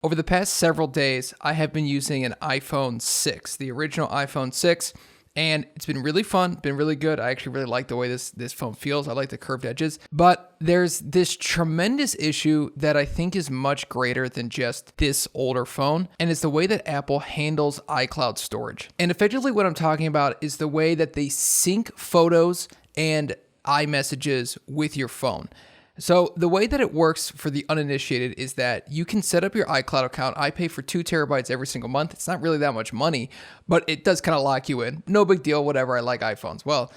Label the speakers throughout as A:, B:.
A: Over the past several days, I have been using an iPhone 6, the original iPhone 6, and it's been really fun, been really good. I actually really like the way this phone feels. I like the curved edges, but there's this tremendous issue that I think is much greater than just this older phone, and it's the way that Apple handles iCloud storage. And effectively what I'm talking about is the way that they sync photos and iMessages with your phone. So the way that it works for the uninitiated is that you can set up your iCloud account. I pay for 2 terabytes every single month. It's not really that much money, but it does kind of lock you in. No big deal, whatever. I like iPhones. Well,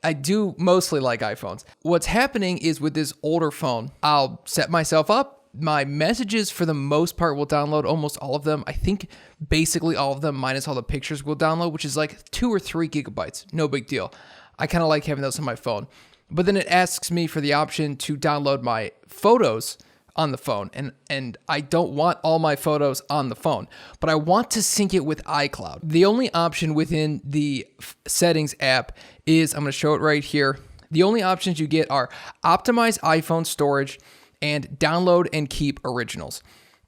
A: I do mostly like iPhones. What's happening is with this older phone, I'll set myself up. My messages, for the most part, will download almost all of them. I think basically all of them, minus all the pictures, will download, which is like 2 or 3 gigabytes. No big deal. I kind of like having those on my phone. But then it asks me for the option to download my photos on the phone. And I don't want all my photos on the phone, but I want to sync it with iCloud. The only option within the settings app is, I'm going to show it right here. The only options you get are optimize iPhone storage and download and keep originals.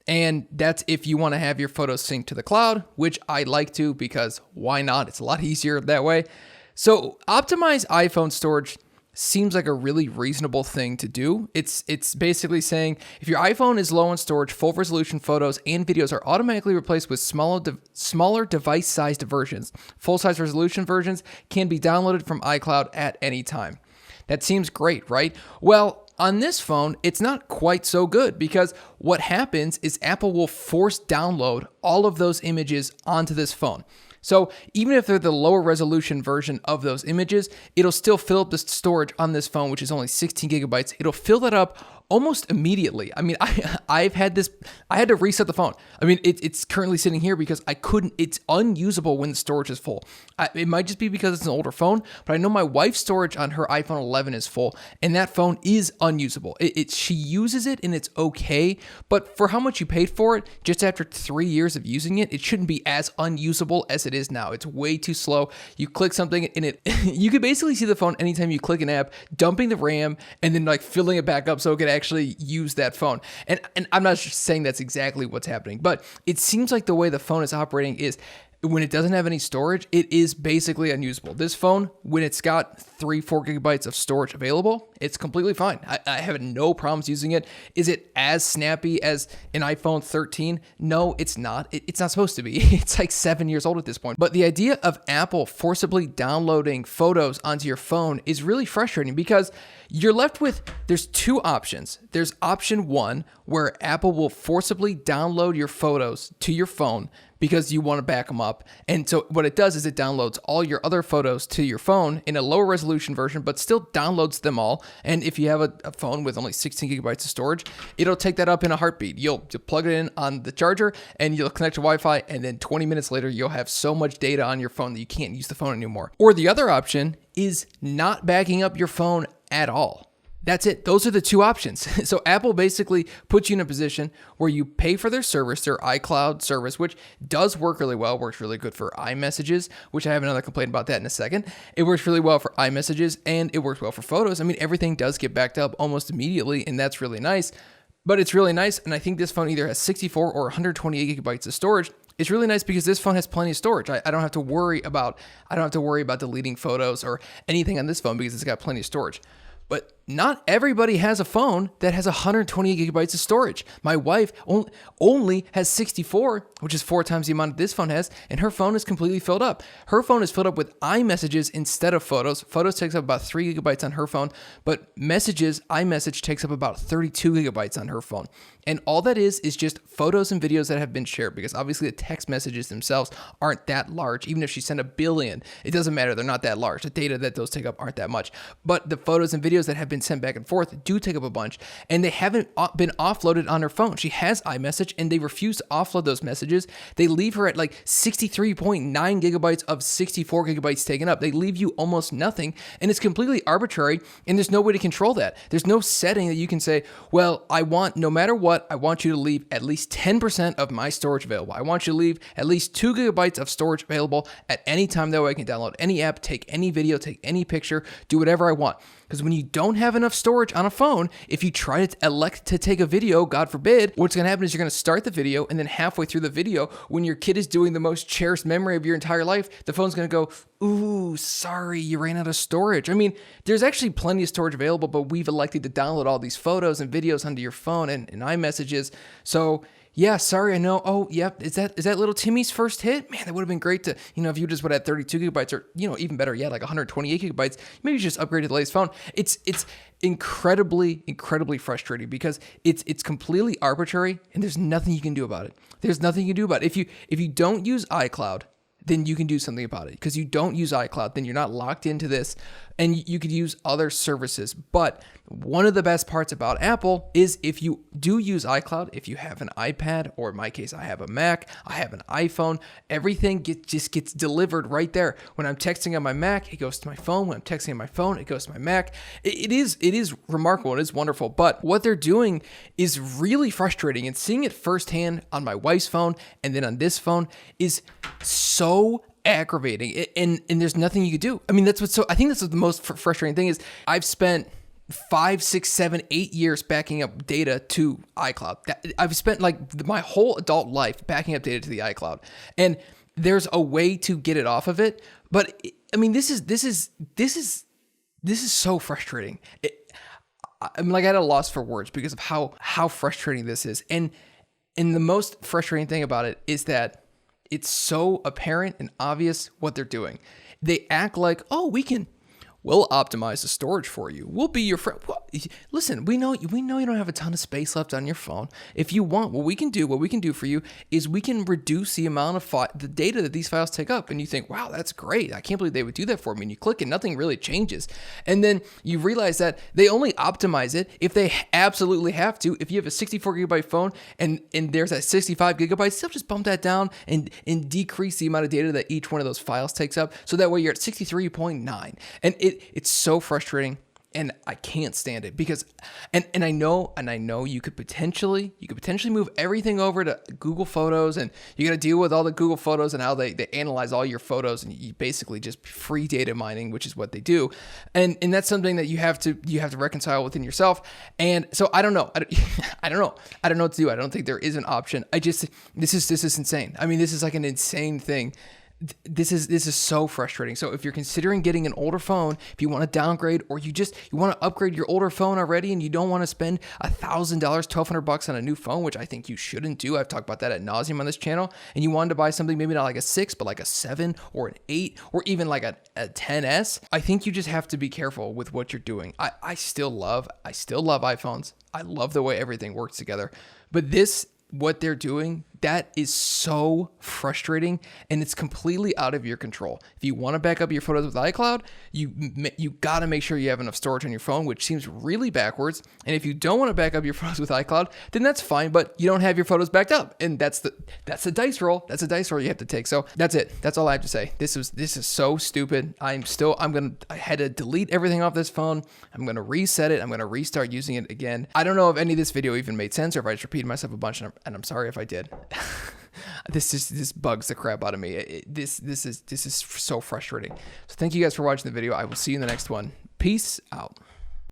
A: And that's if you want to have your photos synced to the cloud, which I like to, because why not? It's a lot easier that way. So optimize iPhone storage seems like a really reasonable thing to do. It's basically saying if your iPhone is low on storage, full resolution photos and videos are automatically replaced with smaller device-sized versions. Full-size resolution versions can be downloaded from iCloud at any time. That seems great, right? Well, on this phone, it's not quite so good, because what happens is Apple will force download all of those images onto this phone. So even if they're the lower resolution version of those images, it'll still fill up the storage on this phone, which is only 16 gigabytes. It'll fill that up almost immediately. I mean, I had to reset the phone. I mean, it's currently sitting here because it's unusable when the storage is full. It might just be because it's an older phone, but I know my wife's storage on her iPhone 11 is full, and that phone is unusable. She uses it and it's okay, but for how much you paid for it, just after 3 years of using it, it shouldn't be as unusable as it is now. It's way too slow. You click something and you can basically see the phone anytime you click an app, dumping the RAM and then like filling it back up so it can actually use that phone. And I'm not saying that's exactly what's happening, but it seems like the way the phone is operating is when it doesn't have any storage, it is basically unusable. This phone, when it's got 3-4 gigabytes of storage available, it's completely fine. I have no problems using it. Is it as snappy as an iPhone 13? No, it's not. It's not supposed to be. It's like 7 years old at this point. But the idea of Apple forcibly downloading photos onto your phone is really frustrating, because you're left with, there's 2 options. There's option 1, where Apple will forcibly download your photos to your phone because you want to back them up. And so what it does is it downloads all your other photos to your phone in a lower resolution version, but still downloads them all. And if you have a phone with only 16 gigabytes of storage, it'll take that up in a heartbeat. You'll plug it in on the charger and you'll connect to Wi-Fi, and then 20 minutes later, you'll have so much data on your phone that you can't use the phone anymore. Or the other option is not backing up your phone at all. That's it. Those are the 2 options. So Apple basically puts you in a position where you pay for their service, their iCloud service, which does work really well, works really good for iMessages, which I have another complaint about that in a second. It works really well for iMessages, and it works well for photos. I mean, everything does get backed up almost immediately, and that's really nice. But it's really nice, and I think this phone either has 64 or 128 gigabytes of storage. It's really nice because this phone has plenty of storage. I don't have to worry about deleting photos or anything on this phone because it's got plenty of storage. But not everybody has a phone that has 128 gigabytes of storage. My wife only has 64, which is 4 times the amount this phone has, and her phone is completely filled up. Her phone is filled up with iMessages instead of photos. Photos takes up about 3 gigabytes on her phone, but messages, iMessage takes up about 32 gigabytes on her phone. And all that is just photos and videos that have been shared, because obviously the text messages themselves aren't that large. Even if she sent 1 billion, it doesn't matter. They're not that large. The data that those take up aren't that much. But the photos and videos that have been sent back and forth do take up a bunch, and they haven't been offloaded on her phone. She has iMessage, and they refuse to offload those messages. They leave her at like 63.9 gigabytes of 64 gigabytes taken up. They leave you almost nothing, and it's completely arbitrary, and there's no way to control that. There's no setting that you can say, well, no matter what, I want you to leave at least 10% of my storage available. I want you to leave at least 2 gigabytes of storage available at any time. That way I can download any app, take any video, take any picture, do whatever I want. Because when you don't have enough storage on a phone, if you try to elect to take a video, God forbid, what's going to happen is you're going to start the video, and then halfway through the video, when your kid is doing the most cherished memory of your entire life, the phone's going to go, ooh, sorry, you ran out of storage. I mean, there's actually plenty of storage available, but we've elected to download all these photos and videos onto your phone and iMessages. So yeah, sorry, I know. Oh, yep. Is that little Timmy's first hit? Man, that would have been great to, if you just would have 32 gigabytes or, even better yet, like 128 gigabytes, maybe just upgrade to the latest phone. It's incredibly, incredibly frustrating because it's completely arbitrary and there's nothing you can do about it. There's nothing you can do about it. If you don't use iCloud, then you can do something about it. Because you don't use iCloud, then you're not locked into this, and you could use other services. But one of the best parts about Apple is if you do use iCloud, if you have an iPad, or in my case, I have a Mac, I have an iPhone, everything just gets delivered right there. When I'm texting on my Mac, it goes to my phone. When I'm texting on my phone, it goes to my Mac. It is remarkable. It is wonderful. But what they're doing is really frustrating, and seeing it firsthand on my wife's phone and then on this phone is so aggravating, and there's nothing you could do. I mean, I think that's what the most frustrating thing is. I've spent 5, 6, 7, 8 years backing up data to iCloud. I've spent like my whole adult life backing up data to the iCloud, and there's a way to get it off of it. But I mean, this is so frustrating. I'm like at a loss for words because of how frustrating this is. And the most frustrating thing about it is that it's so apparent and obvious what they're doing. They act like, oh, we'll optimize the storage for you. We'll be your friend. Well, listen, we know you don't have a ton of space left on your phone. If you want, what we can do for you is we can reduce the amount of the data that these files take up. And you think, wow, that's great. I can't believe they would do that for me. And you click and nothing really changes. And then you realize that they only optimize it if they absolutely have to. If you have a 64 gigabyte phone and there's that 65 gigabytes, they'll just bump that down and decrease the amount of data that each one of those files takes up. So that way you're at 63.9. And it's so frustrating, and I can't stand it because, and I know you could potentially move everything over to Google Photos, and you got to deal with all the Google Photos and how they analyze all your photos, and you basically just free data mining, which is what they do, and that's something that you have to reconcile within yourself. And so I don't know what to do. I don't think there is an option. This is insane. I mean, this is like an insane thing. This is so frustrating. So if you're considering getting an older phone, if you want to downgrade, or you want to upgrade your older phone already and you don't want to spend $1,000, $1,200 on a new phone, which I think you shouldn't do. I've talked about that ad nauseum on this channel, and you wanted to buy something maybe not like a 6, but like a 7 or an 8 or even like a 10S, I think you just have to be careful with what you're doing. I still love iPhones. I love the way everything works together. But what they're doing, that is so frustrating, and it's completely out of your control. If you want to back up your photos with iCloud, you got to make sure you have enough storage on your phone, which seems really backwards. And if you don't want to back up your photos with iCloud, then that's fine, but you don't have your photos backed up, and that's the dice roll. That's a dice roll you have to take. So that's it. That's all I have to say. This is so stupid. I had to delete everything off this phone. I'm gonna reset it. I'm gonna restart using it again. I don't know if any of this video even made sense, or if I just repeated myself a bunch, and I'm sorry if I did. This bugs the crap out of me. This is so frustrating. So thank you guys for watching the video. I will see you in the next one. Peace out.